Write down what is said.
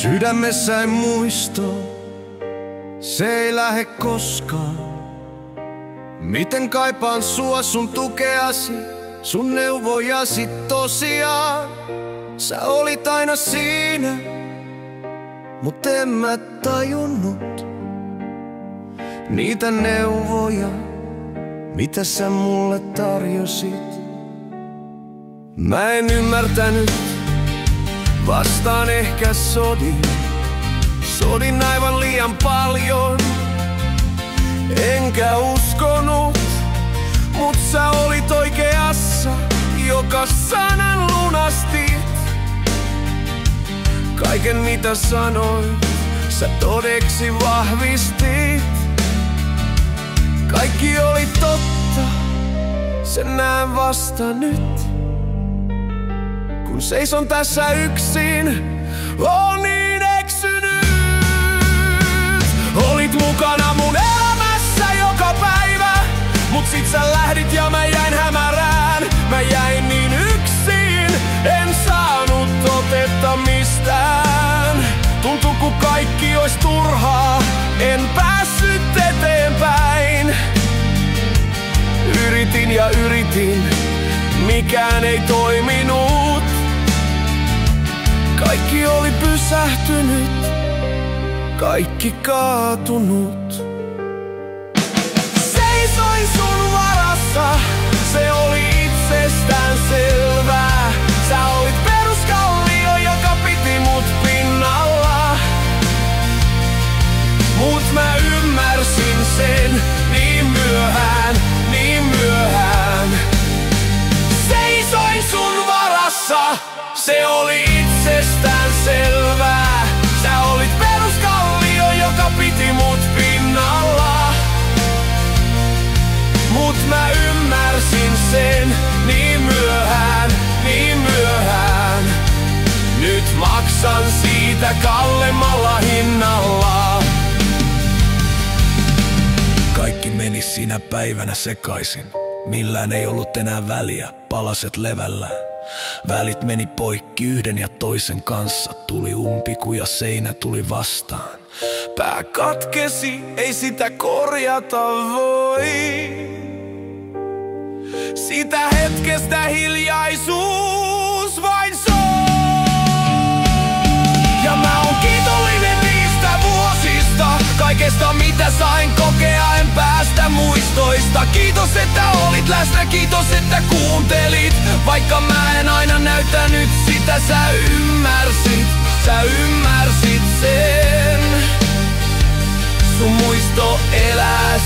Sydämessäin muisto, se ei lähe koskaan. Miten kaipaan sua, sun tukeasi, sun neuvojasi tosiaan. Sä olit aina siinä, mut en mä tajunnut niitä neuvoja, mitä sä mulle tarjosit. Mä en ymmärtänyt, vastaan ehkä sodin. Sodin aivan liian paljon, enkä uskonut, mut sä olit oikeassa, joka sanan lunastit. Kaiken mitä sanoit, sä todeksi vahvistit. Kaikki oli totta, sen näen vasta nyt. Kun seison tässä yksin, on niin eksynyt. Olit mukana mun elämässä joka päivä, mut sit sä lähdit ja mä jäin hämärään. Mä jäin niin yksin, en saanut otetta mistään. Tuntui ku kaikki ois turhaa, en päässyt eteenpäin. Yritin ja yritin, mikään ei toiminut. Kaikki oli pysähtynyt, kaikki kaatunut. Seisoin sun varassa, se oli itsestään selvää. Sä olit peruskallio, joka piti mut pinnalla. Mut mä ymmärsin sen niin myöhään, niin myöhään. Seisoin sun varassa, se oli itsestään selvää. Sä olit peruskallio, joka piti mut pinnalla. Mut mä ymmärsin sen niin myöhään, niin myöhään. Nyt maksan siitä kalliimmalla hinnalla. Kaikki meni sinä päivänä sekaisin. Millään ei ollut enää väliä, palaset levällään. Välit meni poikki yhden ja toisen kanssa. Tuli umpiku ja seinä tuli vastaan. Pää katkesi, ei sitä korjata voi. Sitä hetkestä hiljaisuus vain soi. Ja mä oon kiitollinen niistä vuosista, kaikesta mitä sain kokea, en päästä muistoista. Kiitos että olit läsnä, kiitos että kuuntelit. Vaikka mä en aina näyttänyt sitä, sä ymmärsit sen. Sun muisto elää